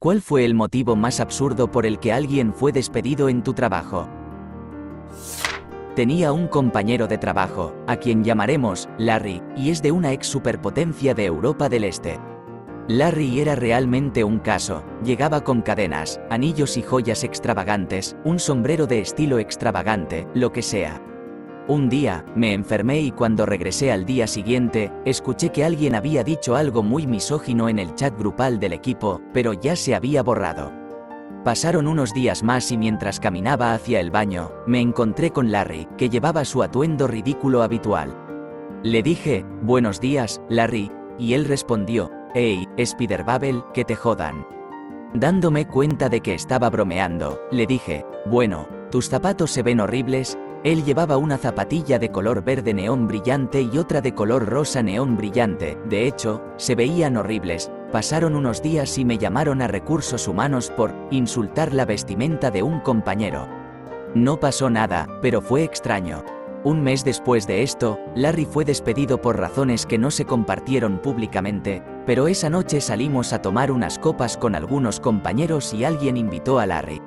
¿Cuál fue el motivo más absurdo por el que alguien fue despedido en tu trabajo? Tenía un compañero de trabajo, a quien llamaremos Larry, y es de una ex superpotencia de Europa del Este. Larry era realmente un caso. Llegaba con cadenas, anillos y joyas extravagantes, un sombrero de estilo extravagante, lo que sea. Un día, me enfermé y cuando regresé al día siguiente, escuché que alguien había dicho algo muy misógino en el chat grupal del equipo, pero ya se había borrado. Pasaron unos días más y mientras caminaba hacia el baño, me encontré con Larry, que llevaba su atuendo ridículo habitual. Le dije, «Buenos días, Larry», y él respondió, «Hey, Spider-Babel, que te jodan». Dándome cuenta de que estaba bromeando, le dije, «Bueno, tus zapatos se ven horribles». Él llevaba una zapatilla de color verde neón brillante y otra de color rosa neón brillante, de hecho, se veían horribles. Pasaron unos días y me llamaron a recursos humanos por insultar la vestimenta de un compañero. No pasó nada, pero fue extraño. Un mes después de esto, Larry fue despedido por razones que no se compartieron públicamente, pero esa noche salimos a tomar unas copas con algunos compañeros y alguien invitó a Larry.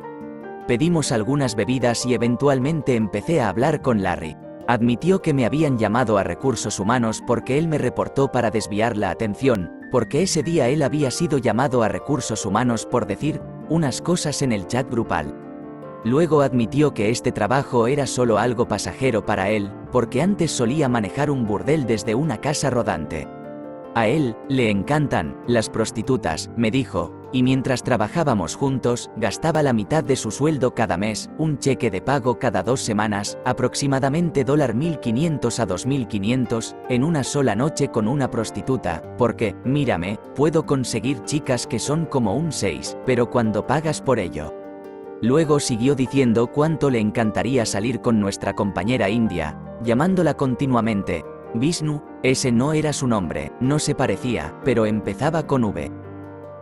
Pedimos algunas bebidas y eventualmente empecé a hablar con Larry. Admitió que me habían llamado a recursos humanos porque él me reportó para desviar la atención, porque ese día él había sido llamado a recursos humanos por decir unas cosas en el chat grupal. Luego admitió que este trabajo era solo algo pasajero para él, porque antes solía manejar un burdel desde una casa rodante. A él le encantan las prostitutas, me dijo, y mientras trabajábamos juntos, gastaba la mitad de su sueldo cada mes, un cheque de pago cada 2 semanas, aproximadamente $1.500 a $2.500, en una sola noche con una prostituta, porque, mírame, puedo conseguir chicas que son como un 6, pero cuando pagas por ello. Luego siguió diciendo cuánto le encantaría salir con nuestra compañera india, llamándola continuamente Vishnu. Ese no era su nombre, no se parecía, pero empezaba con V.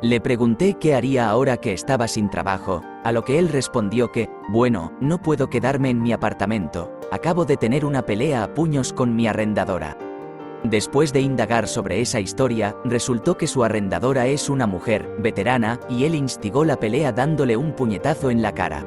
Le pregunté qué haría ahora que estaba sin trabajo, a lo que él respondió que, bueno, no puedo quedarme en mi apartamento, acabo de tener una pelea a puños con mi arrendadora. Después de indagar sobre esa historia, resultó que su arrendadora es una mujer veterana, y él instigó la pelea dándole un puñetazo en la cara.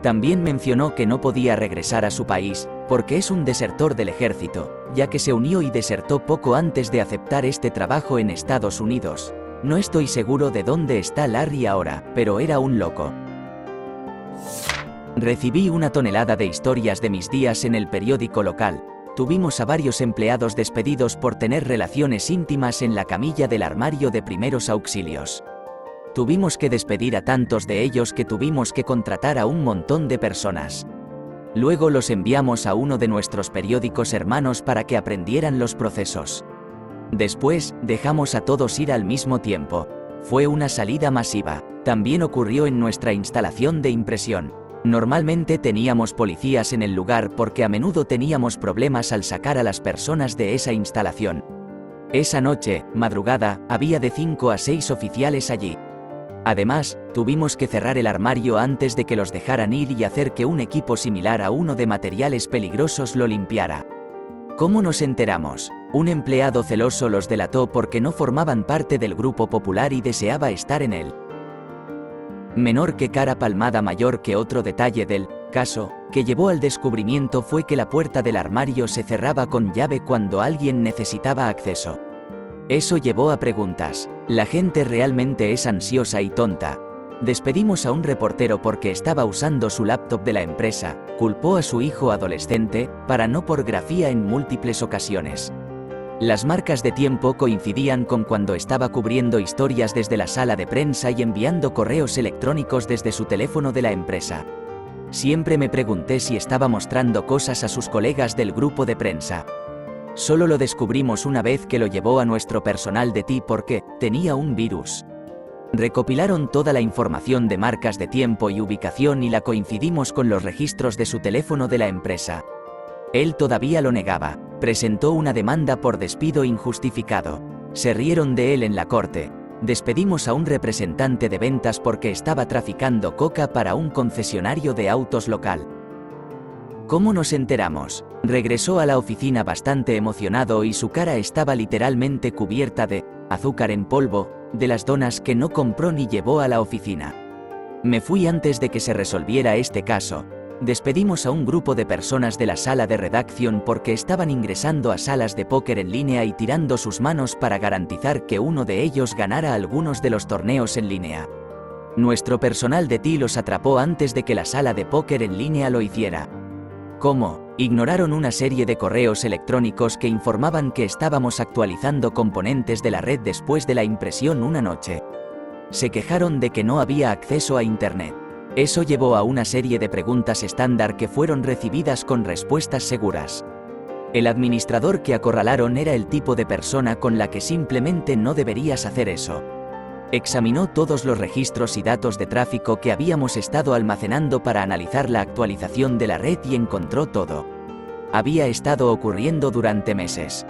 También mencionó que no podía regresar a su país, porque es un desertor del ejército, ya que se unió y desertó poco antes de aceptar este trabajo en Estados Unidos. No estoy seguro de dónde está Larry ahora, pero era un loco. Recibí una tonelada de historias de mis días en el periódico local. Tuvimos a varios empleados despedidos por tener relaciones íntimas en la camilla del armario de primeros auxilios. Tuvimos que despedir a tantos de ellos que tuvimos que contratar a un montón de personas. Luego los enviamos a uno de nuestros periódicos hermanos para que aprendieran los procesos. Después, dejamos a todos ir al mismo tiempo. Fue una salida masiva. También ocurrió en nuestra instalación de impresión. Normalmente teníamos policías en el lugar porque a menudo teníamos problemas al sacar a las personas de esa instalación. Esa noche, madrugada, había de 5 a 6 oficiales allí. Además, tuvimos que cerrar el armario antes de que los dejaran ir y hacer que un equipo similar a uno de materiales peligrosos lo limpiara. ¿Cómo nos enteramos? Un empleado celoso los delató porque no formaban parte del grupo popular y deseaba estar en él. Menor que cara palmada mayor que otro detalle del caso que llevó al descubrimiento fue que la puerta del armario se cerraba con llave cuando alguien necesitaba acceso. Eso llevó a preguntas. La gente realmente es ansiosa y tonta. Despedimos a un reportero porque estaba usando su laptop de la empresa, culpó a su hijo adolescente, para no pornografía en múltiples ocasiones. Las marcas de tiempo coincidían con cuando estaba cubriendo historias desde la sala de prensa y enviando correos electrónicos desde su teléfono de la empresa. Siempre me pregunté si estaba mostrando cosas a sus colegas del grupo de prensa. Solo lo descubrimos una vez que lo llevó a nuestro personal de TI porque tenía un virus. Recopilaron toda la información de marcas de tiempo y ubicación y la coincidimos con los registros de su teléfono de la empresa. Él todavía lo negaba. Presentó una demanda por despido injustificado. Se rieron de él en la corte. Despedimos a un representante de ventas porque estaba traficando coca para un concesionario de autos local. ¿Cómo nos enteramos? Regresó a la oficina bastante emocionado y su cara estaba literalmente cubierta de azúcar en polvo, de las donas que no compró ni llevó a la oficina. Me fui antes de que se resolviera este caso. Despedimos a un grupo de personas de la sala de redacción porque estaban ingresando a salas de póker en línea y tirando sus manos para garantizar que uno de ellos ganara algunos de los torneos en línea. Nuestro personal de TI los atrapó antes de que la sala de póker en línea lo hiciera. ¿Cómo? Ignoraron una serie de correos electrónicos que informaban que estábamos actualizando componentes de la red después de la impresión una noche. Se quejaron de que no había acceso a Internet. Eso llevó a una serie de preguntas estándar que fueron recibidas con respuestas seguras. El administrador que acorralaron era el tipo de persona con la que simplemente no deberías hacer eso. Examinó todos los registros y datos de tráfico que habíamos estado almacenando para analizar la actualización de la red y encontró todo. Había estado ocurriendo durante meses.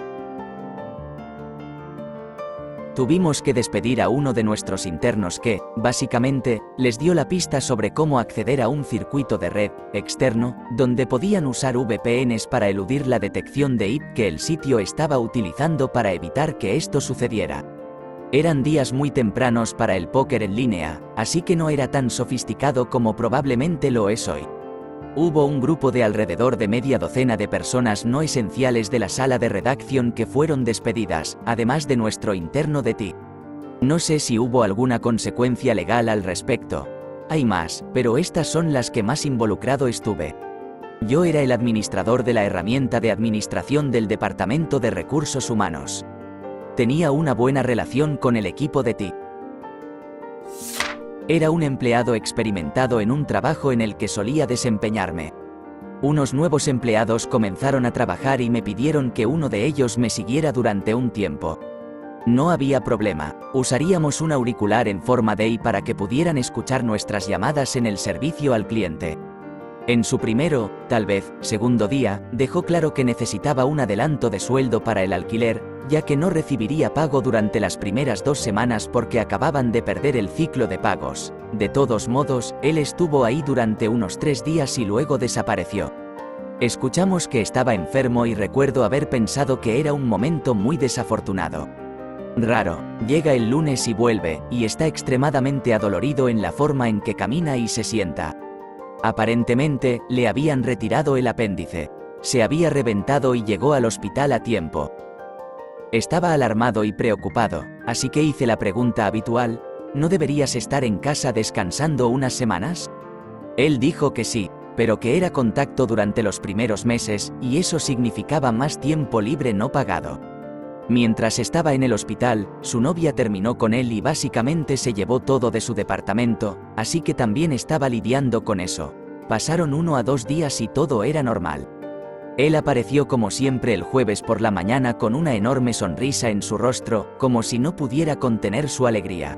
Tuvimos que despedir a uno de nuestros internos que, básicamente, les dio la pista sobre cómo acceder a un circuito de red externo, donde podían usar VPNs para eludir la detección de IP que el sitio estaba utilizando para evitar que esto sucediera. Eran días muy tempranos para el póker en línea, así que no era tan sofisticado como probablemente lo es hoy. Hubo un grupo de alrededor de media docena de personas no esenciales de la sala de redacción que fueron despedidas, además de nuestro interno de TI. No sé si hubo alguna consecuencia legal al respecto. Hay más, pero estas son las que más involucrado estuve. Yo era el administrador de la herramienta de administración del Departamento de Recursos Humanos. Tenía una buena relación con el equipo de TI. Era un empleado experimentado en un trabajo en el que solía desempeñarme. Unos nuevos empleados comenzaron a trabajar y me pidieron que uno de ellos me siguiera durante un tiempo. No había problema, usaríamos un auricular en forma de I para que pudieran escuchar nuestras llamadas en el servicio al cliente. En su primero, tal vez, segundo día, dejó claro que necesitaba un adelanto de sueldo para el alquiler, ya que no recibiría pago durante las primeras 2 semanas porque acababan de perder el ciclo de pagos. De todos modos, él estuvo ahí durante unos 3 días y luego desapareció. Escuchamos que estaba enfermo y recuerdo haber pensado que era un momento muy desafortunado. Raro, llega el lunes y vuelve, y está extremadamente adolorido en la forma en que camina y se sienta. Aparentemente, le habían retirado el apéndice. Se había reventado y llegó al hospital a tiempo. Estaba alarmado y preocupado, así que hice la pregunta habitual: ¿no deberías estar en casa descansando unas semanas? Él dijo que sí, pero que era contacto durante los primeros meses, y eso significaba más tiempo libre no pagado. Mientras estaba en el hospital, su novia terminó con él y básicamente se llevó todo de su departamento, así que también estaba lidiando con eso. Pasaron 1 a 2 días y todo era normal. Él apareció como siempre el jueves por la mañana con una enorme sonrisa en su rostro, como si no pudiera contener su alegría.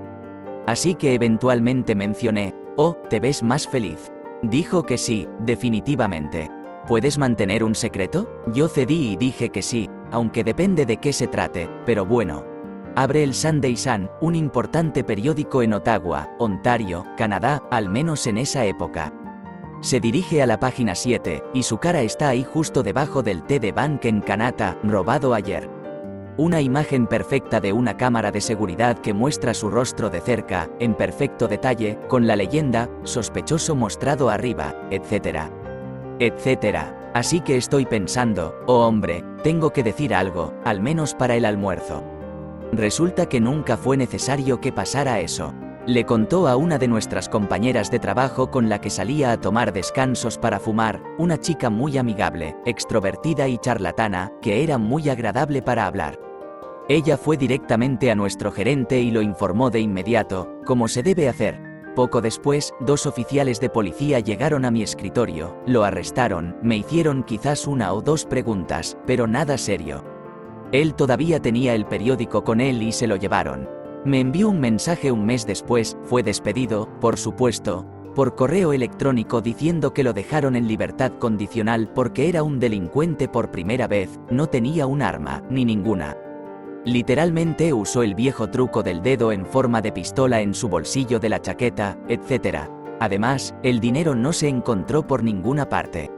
Así que eventualmente mencioné: «Oh, ¿te ves más feliz?». Dijo que sí, definitivamente. ¿Puedes mantener un secreto? Yo cedí y dije que sí, aunque depende de qué se trate, pero bueno. Abre el Sunday Sun, un importante periódico en Ottawa, Ontario, Canadá, al menos en esa época. Se dirige a la página 7, y su cara está ahí justo debajo del TD Bank en Canada, robado ayer. Una imagen perfecta de una cámara de seguridad que muestra su rostro de cerca, en perfecto detalle, con la leyenda: «Sospechoso mostrado arriba», etc. etcétera. Así que estoy pensando: oh hombre, tengo que decir algo, al menos para el almuerzo. Resulta que nunca fue necesario que pasara eso. Le contó a una de nuestras compañeras de trabajo con la que salía a tomar descansos para fumar, una chica muy amigable, extrovertida y charlatana, que era muy agradable para hablar. Ella fue directamente a nuestro gerente y lo informó de inmediato, como se debe hacer. Poco después, 2 oficiales de policía llegaron a mi escritorio, lo arrestaron, me hicieron quizás 1 o 2 preguntas, pero nada serio. Él todavía tenía el periódico con él y se lo llevaron. Me envió un mensaje un mes después, fue despedido, por supuesto, por correo electrónico diciendo que lo dejaron en libertad condicional porque era un delincuente por primera vez, no tenía un arma, ni ninguna. Literalmente usó el viejo truco del dedo en forma de pistola en su bolsillo de la chaqueta, etc. Además, el dinero no se encontró por ninguna parte.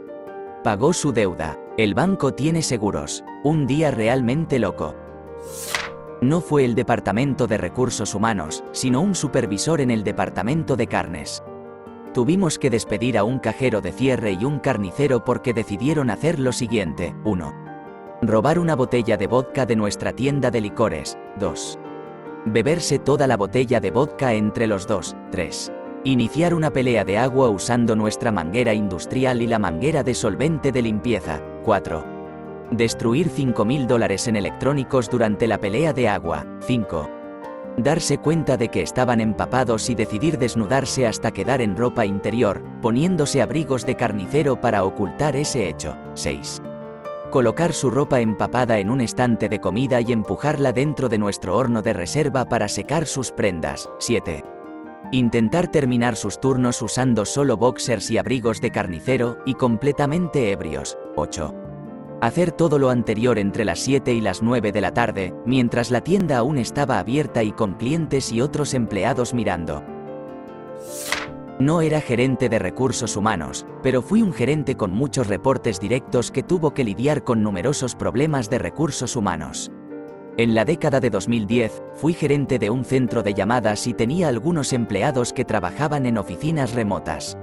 Pagó su deuda. El banco tiene seguros. Un día realmente loco. No fue el departamento de recursos humanos, sino un supervisor en el departamento de carnes. Tuvimos que despedir a un cajero de cierre y un carnicero porque decidieron hacer lo siguiente: 1. Robar una botella de vodka de nuestra tienda de licores. 2. Beberse toda la botella de vodka entre los dos. 3. Iniciar una pelea de agua usando nuestra manguera industrial y la manguera de solvente de limpieza. 4. Destruir $5.000 en electrónicos durante la pelea de agua. 5. Darse cuenta de que estaban empapados y decidir desnudarse hasta quedar en ropa interior, poniéndose abrigos de carnicero para ocultar ese hecho. 6. Colocar su ropa empapada en un estante de comida y empujarla dentro de nuestro horno de reserva para secar sus prendas. 7. Intentar terminar sus turnos usando solo boxers y abrigos de carnicero y completamente ebrios. 8. Hacer todo lo anterior entre las 7 y las 9 de la tarde, mientras la tienda aún estaba abierta y con clientes y otros empleados mirando. No era gerente de recursos humanos, pero fui un gerente con muchos reportes directos que tuvo que lidiar con numerosos problemas de recursos humanos. En la década de 2010, fui gerente de un centro de llamadas y tenía algunos empleados que trabajaban en oficinas remotas.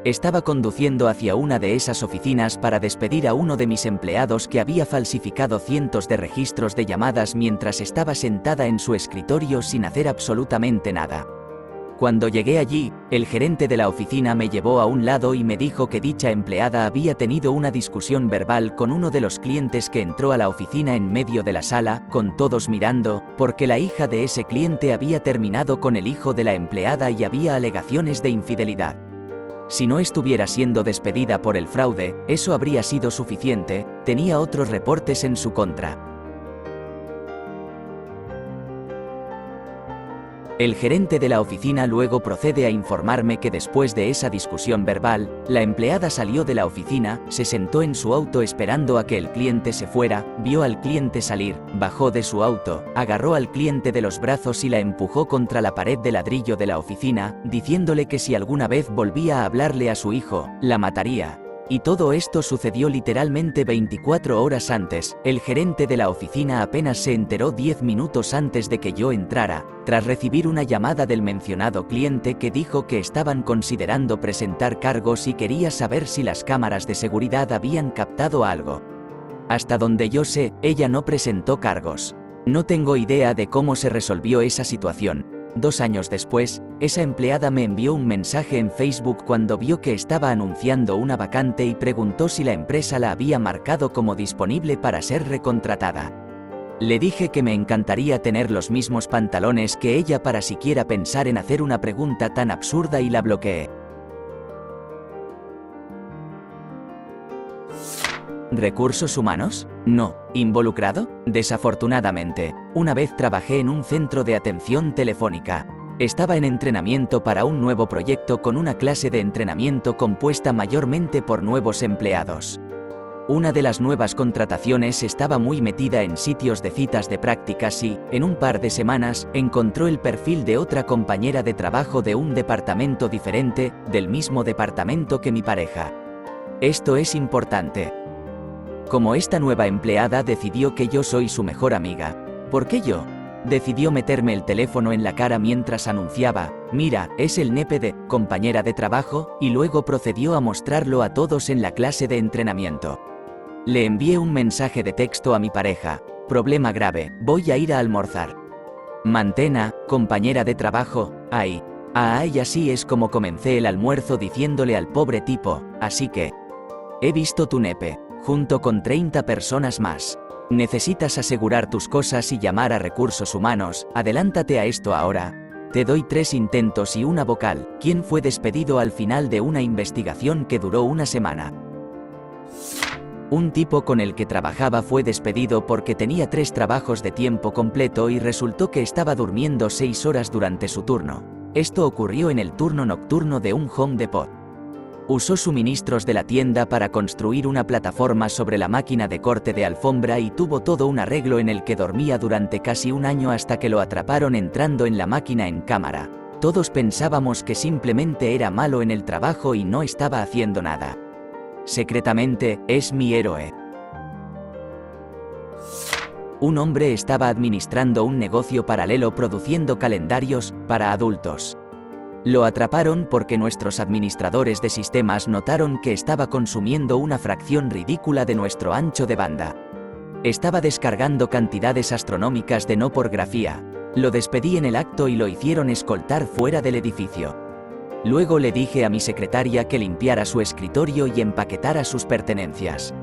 Estaba conduciendo hacia una de esas oficinas para despedir a uno de mis empleados que había falsificado cientos de registros de llamadas mientras estaba sentada en su escritorio sin hacer absolutamente nada. Cuando llegué allí, el gerente de la oficina me llevó a un lado y me dijo que dicha empleada había tenido una discusión verbal con uno de los clientes que entró a la oficina en medio de la sala, con todos mirando, porque la hija de ese cliente había terminado con el hijo de la empleada y había alegaciones de infidelidad. Si no estuviera siendo despedida por el fraude, eso habría sido suficiente. Tenía otros reportes en su contra. El gerente de la oficina luego procede a informarme que después de esa discusión verbal, la empleada salió de la oficina, se sentó en su auto esperando a que el cliente se fuera, vio al cliente salir, bajó de su auto, agarró al cliente de los brazos y la empujó contra la pared de ladrillo de la oficina, diciéndole que si alguna vez volvía a hablarle a su hijo, la mataría. Y todo esto sucedió literalmente 24 horas antes. El gerente de la oficina apenas se enteró 10 minutos antes de que yo entrara, tras recibir una llamada del mencionado cliente que dijo que estaban considerando presentar cargos y quería saber si las cámaras de seguridad habían captado algo. Hasta donde yo sé, ella no presentó cargos. No tengo idea de cómo se resolvió esa situación. 2 años después, esa empleada me envió un mensaje en Facebook cuando vio que estaba anunciando una vacante y preguntó si la empresa la había marcado como disponible para ser recontratada. Le dije que me encantaría tener los mismos pantalones que ella para siquiera pensar en hacer una pregunta tan absurda y la bloqueé. ¿Recursos humanos? No. ¿Involucrado? Desafortunadamente, una vez trabajé en un centro de atención telefónica. Estaba en entrenamiento para un nuevo proyecto con una clase de entrenamiento compuesta mayormente por nuevos empleados. Una de las nuevas contrataciones estaba muy metida en sitios de citas de prácticas y, en un par de semanas, encontró el perfil de otra compañera de trabajo de un departamento diferente, del mismo departamento que mi pareja. Esto es importante. Como esta nueva empleada decidió que yo soy su mejor amiga, ¿por qué yo? Decidió meterme el teléfono en la cara mientras anunciaba, mira, es el nepe de compañera de trabajo, y luego procedió a mostrarlo a todos en la clase de entrenamiento. Le envié un mensaje de texto a mi pareja, problema grave, voy a ir a almorzar. Mantena, compañera de trabajo, ay. Y así es como comencé el almuerzo diciéndole al pobre tipo, así que, he visto tu nepe, junto con 30 personas más. Necesitas asegurar tus cosas y llamar a recursos humanos, adelántate a esto ahora. Te doy 3 intentos y una vocal. ¿Quién fue despedido al final de una investigación que duró una semana? Un tipo con el que trabajaba fue despedido porque tenía 3 trabajos de tiempo completo y resultó que estaba durmiendo 6 horas durante su turno. Esto ocurrió en el turno nocturno de un Home Depot. Usó suministros de la tienda para construir una plataforma sobre la máquina de corte de alfombra y tuvo todo un arreglo en el que dormía durante casi un año hasta que lo atraparon entrando en la máquina en cámara. Todos pensábamos que simplemente era malo en el trabajo y no estaba haciendo nada. Secretamente, es mi héroe. Un hombre estaba administrando un negocio paralelo produciendo calendarios para adultos. Lo atraparon porque nuestros administradores de sistemas notaron que estaba consumiendo una fracción ridícula de nuestro ancho de banda. Estaba descargando cantidades astronómicas de no por grafía. Lo despedí en el acto y lo hicieron escoltar fuera del edificio. Luego le dije a mi secretaria que limpiara su escritorio y empaquetara sus pertenencias.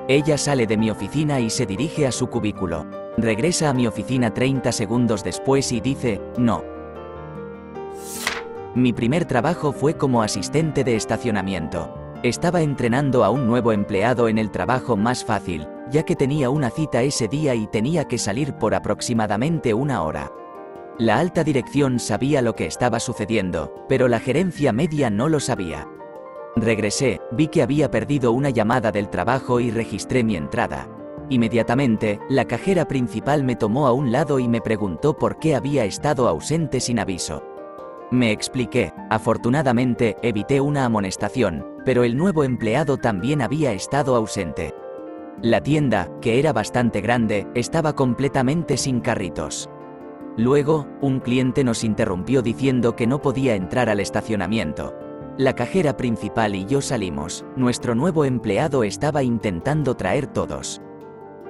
Ella sale de mi oficina y se dirige a su cubículo. Regresa a mi oficina 30 segundos después y dice, no. Mi primer trabajo fue como asistente de estacionamiento. Estaba entrenando a un nuevo empleado en el trabajo más fácil, ya que tenía una cita ese día y tenía que salir por aproximadamente una hora. La alta dirección sabía lo que estaba sucediendo, pero la gerencia media no lo sabía. Regresé, vi que había perdido una llamada del trabajo y registré mi entrada. Inmediatamente, la cajera principal me tomó a un lado y me preguntó por qué había estado ausente sin aviso. Me expliqué. Afortunadamente, evité una amonestación, pero el nuevo empleado también había estado ausente. La tienda, que era bastante grande, estaba completamente sin carritos. Luego, un cliente nos interrumpió diciendo que no podía entrar al estacionamiento. La cajera principal y yo salimos. Nuestro nuevo empleado estaba intentando traer todos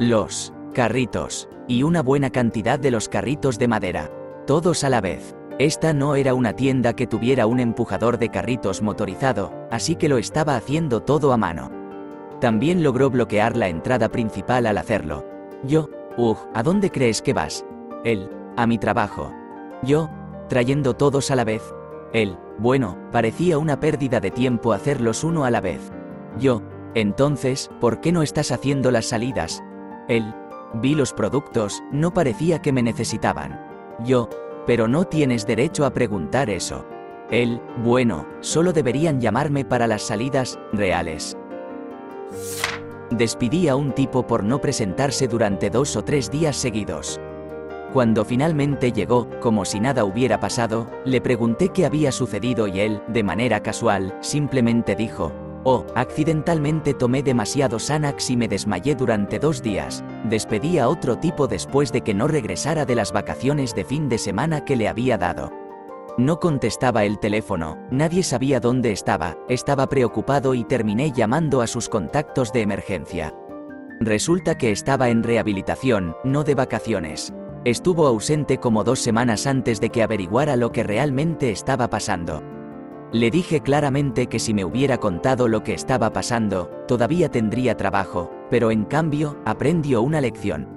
los carritos, y una buena cantidad de los carritos de madera, todos a la vez. Esta no era una tienda que tuviera un empujador de carritos motorizado, así que lo estaba haciendo todo a mano. También logró bloquear la entrada principal al hacerlo. Yo, ¿a dónde crees que vas? Él, a mi trabajo. Yo, trayendo todos a la vez. Él, bueno, parecía una pérdida de tiempo hacerlos uno a la vez. Yo, entonces, ¿por qué no estás haciendo las salidas? Él, vi los productos, no parecía que me necesitaban. Yo, pero no tienes derecho a preguntar eso. Él, bueno, solo deberían llamarme para las salidas reales. Despedí a un tipo por no presentarse durante 2 o 3 días seguidos. Cuando finalmente llegó, como si nada hubiera pasado, le pregunté qué había sucedido y él, de manera casual, simplemente dijo, accidentalmente tomé demasiado Xanax y me desmayé durante 2 días. Despedí a otro tipo después de que no regresara de las vacaciones de fin de semana que le había dado. No contestaba el teléfono, nadie sabía dónde estaba preocupado y terminé llamando a sus contactos de emergencia. Resulta que estaba en rehabilitación, no de vacaciones. Estuvo ausente como 2 semanas antes de que averiguara lo que realmente estaba pasando. Le dije claramente que si me hubiera contado lo que estaba pasando, todavía tendría trabajo, pero en cambio, aprendió una lección.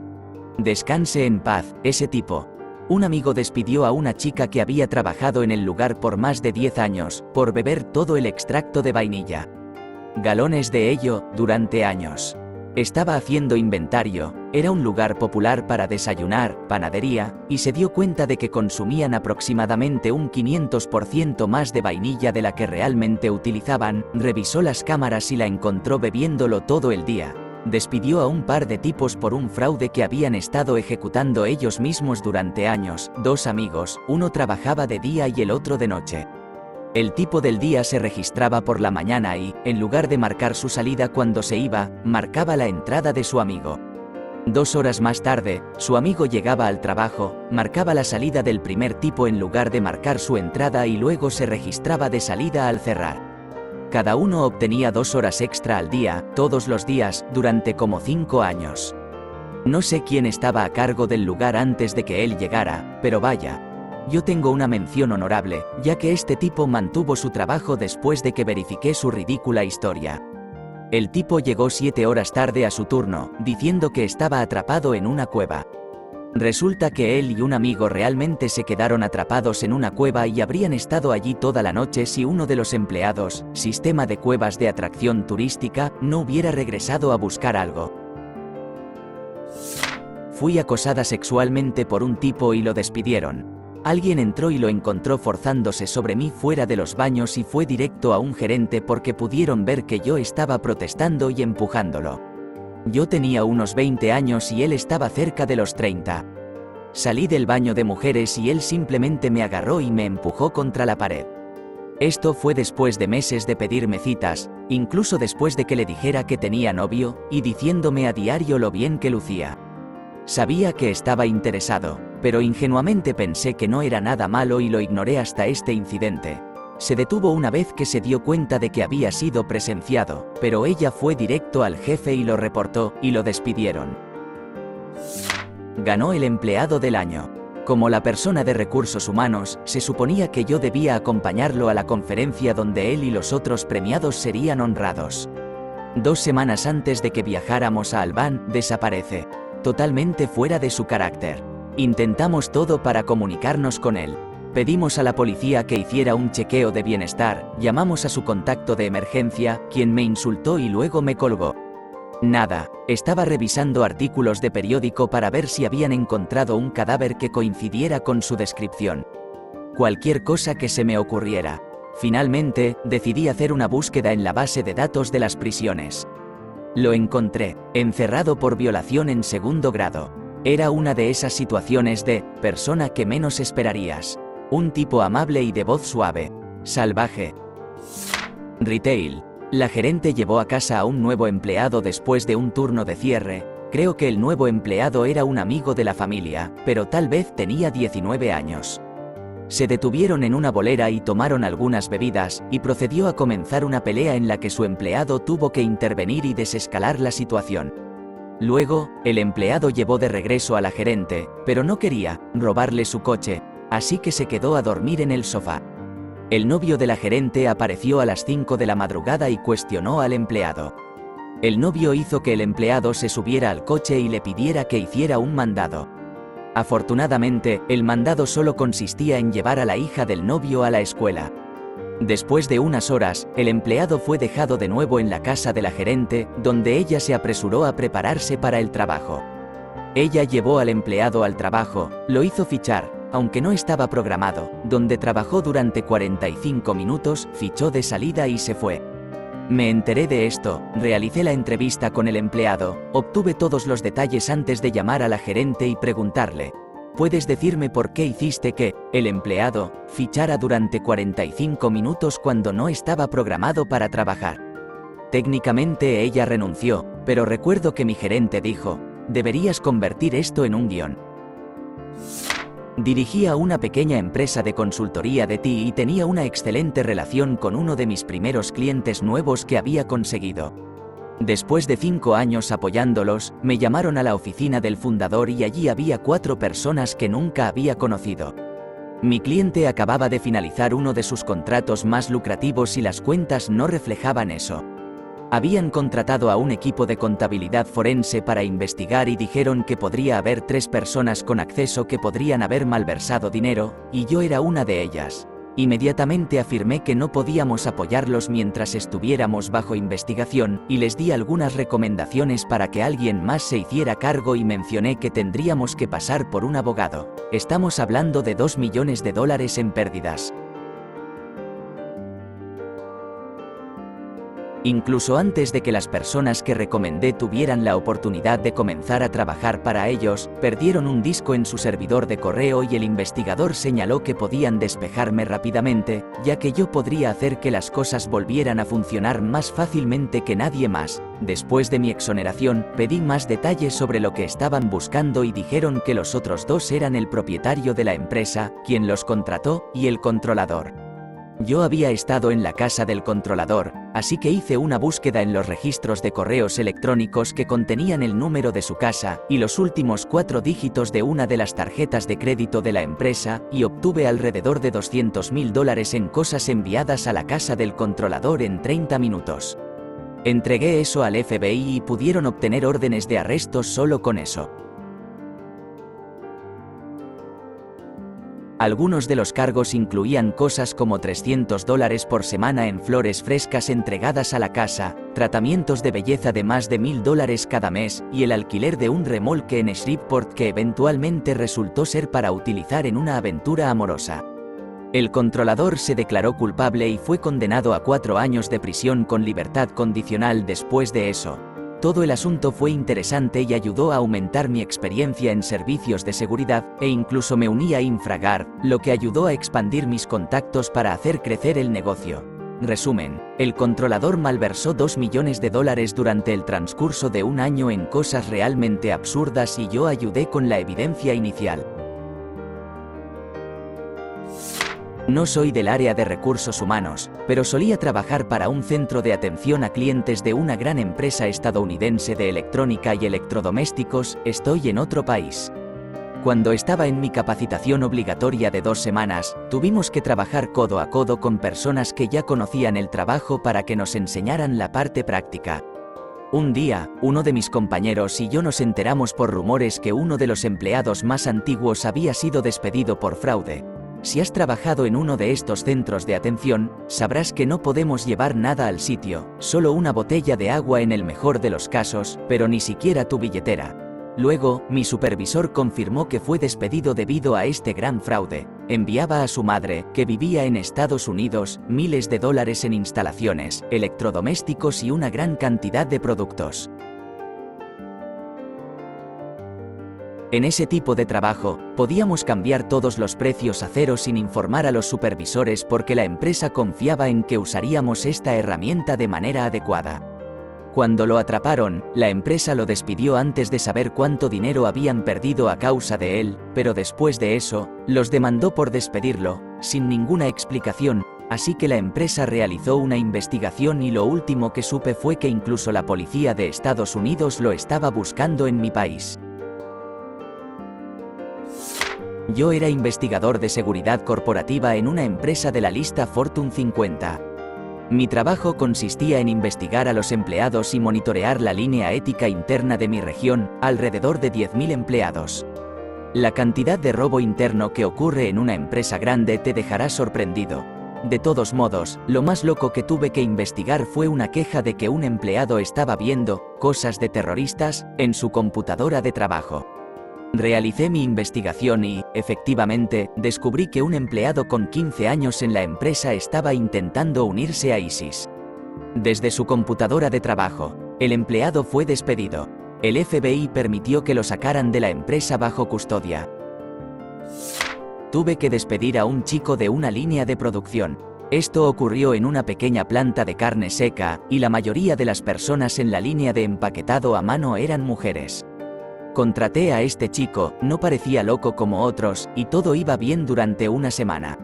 Descanse en paz, ese tipo. Un amigo despidió a una chica que había trabajado en el lugar por más de 10 años, por beber todo el extracto de vainilla. Galones de ello, durante años. Estaba haciendo inventario, era un lugar popular para desayunar, panadería, y se dio cuenta de que consumían aproximadamente un 500% más de vainilla de la que realmente utilizaban, revisó las cámaras y la encontró bebiéndolo todo el día. Despidió a un par de tipos por un fraude que habían estado ejecutando ellos mismos durante años, 2 amigos, uno trabajaba de día y el otro de noche. El tipo del día se registraba por la mañana y, en lugar de marcar su salida cuando se iba, marcaba la entrada de su amigo. 2 horas más tarde, su amigo llegaba al trabajo, marcaba la salida del primer tipo en lugar de marcar su entrada y luego se registraba de salida al cerrar. Cada uno obtenía 2 horas extra al día, todos los días, durante como 5 años. No sé quién estaba a cargo del lugar antes de que él llegara, pero vaya. Yo tengo una mención honorable, ya que este tipo mantuvo su trabajo después de que verifiqué su ridícula historia. El tipo llegó 7 horas tarde a su turno, diciendo que estaba atrapado en una cueva. Resulta que él y un amigo realmente se quedaron atrapados en una cueva y habrían estado allí toda la noche si uno de los empleados, sistema de cuevas de atracción turística, no hubiera regresado a buscar algo. Fui acosada sexualmente por un tipo y lo despidieron. Alguien entró y lo encontró forzándose sobre mí fuera de los baños y fue directo a un gerente porque pudieron ver que yo estaba protestando y empujándolo. Yo tenía unos 20 años y él estaba cerca de los 30. Salí del baño de mujeres y él simplemente me agarró y me empujó contra la pared. Esto fue después de meses de pedirme citas, incluso después de que le dijera que tenía novio, y diciéndome a diario lo bien que lucía. Sabía que estaba interesado, pero ingenuamente pensé que no era nada malo y lo ignoré hasta este incidente. Se detuvo una vez que se dio cuenta de que había sido presenciado, pero ella fue directo al jefe y lo reportó, y lo despidieron. Ganó el empleado del año. Como la persona de recursos humanos, se suponía que yo debía acompañarlo a la conferencia donde él y los otros premiados serían honrados. 2 semanas antes de que viajáramos a Albán, desaparece. Totalmente fuera de su carácter. Intentamos todo para comunicarnos con él. Pedimos a la policía que hiciera un chequeo de bienestar, llamamos a su contacto de emergencia, quien me insultó y luego me colgó. Nada, estaba revisando artículos de periódico para ver si habían encontrado un cadáver que coincidiera con su descripción. Cualquier cosa que se me ocurriera. Finalmente, decidí hacer una búsqueda en la base de datos de las prisiones. Lo encontré, encerrado por violación en 2º grado. Era una de esas situaciones de persona que menos esperarías. Un tipo amable y de voz suave. Salvaje. Retail. La gerente llevó a casa a un nuevo empleado después de un turno de cierre. Creo que el nuevo empleado era un amigo de la familia, pero tal vez tenía 19 años. Se detuvieron en una bolera y tomaron algunas bebidas, y procedió a comenzar una pelea en la que su empleado tuvo que intervenir y desescalar la situación. Luego, el empleado llevó de regreso a la gerente, pero no quería robarle su coche, así que se quedó a dormir en el sofá. El novio de la gerente apareció a las 5 de la madrugada y cuestionó al empleado. El novio hizo que el empleado se subiera al coche y le pidiera que hiciera un mandado. Afortunadamente, el mandado solo consistía en llevar a la hija del novio a la escuela. Después de unas horas, el empleado fue dejado de nuevo en la casa de la gerente, donde ella se apresuró a prepararse para el trabajo. Ella llevó al empleado al trabajo, lo hizo fichar, aunque no estaba programado, donde trabajó durante 45 minutos, fichó de salida y se fue. Me enteré de esto, realicé la entrevista con el empleado, obtuve todos los detalles antes de llamar a la gerente y preguntarle: ¿puedes decirme por qué hiciste que el empleado fichara durante 45 minutos cuando no estaba programado para trabajar? Técnicamente ella renunció, pero recuerdo que mi gerente dijo: deberías convertir esto en un guión. Dirigía una pequeña empresa de consultoría de TI y tenía una excelente relación con uno de mis primeros clientes nuevos que había conseguido. Después de 5 años apoyándolos, me llamaron a la oficina del fundador y allí había 4 personas que nunca había conocido. Mi cliente acababa de finalizar uno de sus contratos más lucrativos y las cuentas no reflejaban eso. Habían contratado a un equipo de contabilidad forense para investigar y dijeron que podría haber 3 personas con acceso que podrían haber malversado dinero, y yo era una de ellas. Inmediatamente afirmé que no podíamos apoyarlos mientras estuviéramos bajo investigación, y les di algunas recomendaciones para que alguien más se hiciera cargo y mencioné que tendríamos que pasar por un abogado. Estamos hablando de $2 millones en pérdidas. Incluso antes de que las personas que recomendé tuvieran la oportunidad de comenzar a trabajar para ellos, perdieron un disco en su servidor de correo y el investigador señaló que podían despejarme rápidamente, ya que yo podría hacer que las cosas volvieran a funcionar más fácilmente que nadie más. Después de mi exoneración, pedí más detalles sobre lo que estaban buscando y dijeron que los otros 2 eran el propietario de la empresa, quien los contrató, y el controlador. Yo había estado en la casa del controlador, así que hice una búsqueda en los registros de correos electrónicos que contenían el número de su casa y los últimos 4 dígitos de una de las tarjetas de crédito de la empresa, y obtuve alrededor de $200.000 en cosas enviadas a la casa del controlador en 30 minutos. Entregué eso al FBI y pudieron obtener órdenes de arresto solo con eso. Algunos de los cargos incluían cosas como $300 por semana en flores frescas entregadas a la casa, tratamientos de belleza de más de $1.000 cada mes, y el alquiler de un remolque en Shreveport que eventualmente resultó ser para utilizar en una aventura amorosa. El controlador se declaró culpable y fue condenado a 4 años de prisión con libertad condicional después de eso. Todo el asunto fue interesante y ayudó a aumentar mi experiencia en servicios de seguridad, e incluso me uní a InfraGard, lo que ayudó a expandir mis contactos para hacer crecer el negocio. Resumen, el controlador malversó $2 millones durante el transcurso de un año en cosas realmente absurdas y yo ayudé con la evidencia inicial. No soy del área de recursos humanos, pero solía trabajar para un centro de atención a clientes de una gran empresa estadounidense de electrónica y electrodomésticos. Estoy en otro país. Cuando estaba en mi capacitación obligatoria de 2 semanas, tuvimos que trabajar codo a codo con personas que ya conocían el trabajo para que nos enseñaran la parte práctica. Un día, uno de mis compañeros y yo nos enteramos por rumores que uno de los empleados más antiguos había sido despedido por fraude. Si has trabajado en uno de estos centros de atención, sabrás que no podemos llevar nada al sitio, solo una botella de agua en el mejor de los casos, pero ni siquiera tu billetera. Luego, mi supervisor confirmó que fue despedido debido a este gran fraude. Enviaba a su madre, que vivía en Estados Unidos, miles de dólares en instalaciones, electrodomésticos y una gran cantidad de productos. En ese tipo de trabajo, podíamos cambiar todos los precios a cero sin informar a los supervisores porque la empresa confiaba en que usaríamos esta herramienta de manera adecuada. Cuando lo atraparon, la empresa lo despidió antes de saber cuánto dinero habían perdido a causa de él, pero después de eso, los demandó por despedirlo, sin ninguna explicación, así que la empresa realizó una investigación y lo último que supe fue que incluso la policía de Estados Unidos lo estaba buscando en mi país. Yo era investigador de seguridad corporativa en una empresa de la lista Fortune 50. Mi trabajo consistía en investigar a los empleados y monitorear la línea ética interna de mi región, alrededor de 10.000 empleados. La cantidad de robo interno que ocurre en una empresa grande te dejará sorprendido. De todos modos, lo más loco que tuve que investigar fue una queja de que un empleado estaba viendo cosas de terroristas en su computadora de trabajo. Realicé mi investigación y, efectivamente, descubrí que un empleado con 15 años en la empresa estaba intentando unirse a ISIS. Desde su computadora de trabajo, el empleado fue despedido. El FBI permitió que lo sacaran de la empresa bajo custodia. Tuve que despedir a un chico de una línea de producción. Esto ocurrió en una pequeña planta de carne seca, y la mayoría de las personas en la línea de empaquetado a mano eran mujeres. Contraté a este chico, no parecía loco como otros, y todo iba bien durante una semana.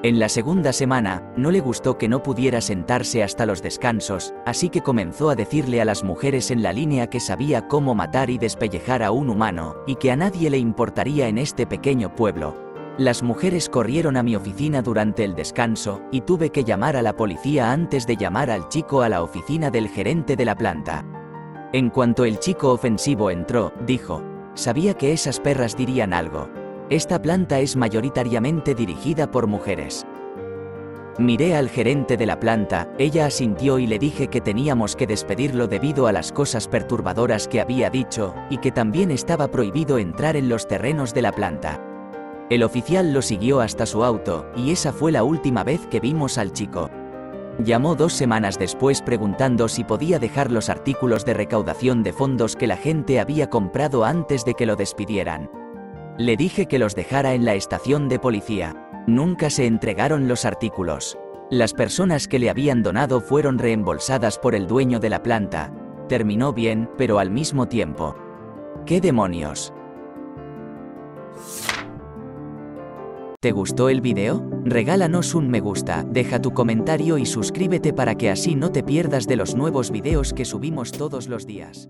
En la segunda semana, no le gustó que no pudiera sentarse hasta los descansos, así que comenzó a decirle a las mujeres en la línea que sabía cómo matar y despellejar a un humano, y que a nadie le importaría en este pequeño pueblo. Las mujeres corrieron a mi oficina durante el descanso, y tuve que llamar a la policía antes de llamar al chico a la oficina del gerente de la planta. En cuanto el chico ofensivo entró, dijo: «Sabía que esas perras dirían algo. Esta planta es mayoritariamente dirigida por mujeres». Miré al gerente de la planta, ella asintió y le dije que teníamos que despedirlo debido a las cosas perturbadoras que había dicho, y que también estaba prohibido entrar en los terrenos de la planta. El oficial lo siguió hasta su auto, y esa fue la última vez que vimos al chico. Llamó 2 semanas después preguntando si podía dejar los artículos de recaudación de fondos que la gente había comprado antes de que lo despidieran. Le dije que los dejara en la estación de policía. Nunca se entregaron los artículos. Las personas que le habían donado fueron reembolsadas por el dueño de la planta. Terminó bien, pero al mismo tiempo. ¿Qué demonios? ¿Te gustó el video? Regálanos un me gusta, deja tu comentario y suscríbete para que así no te pierdas de los nuevos videos que subimos todos los días.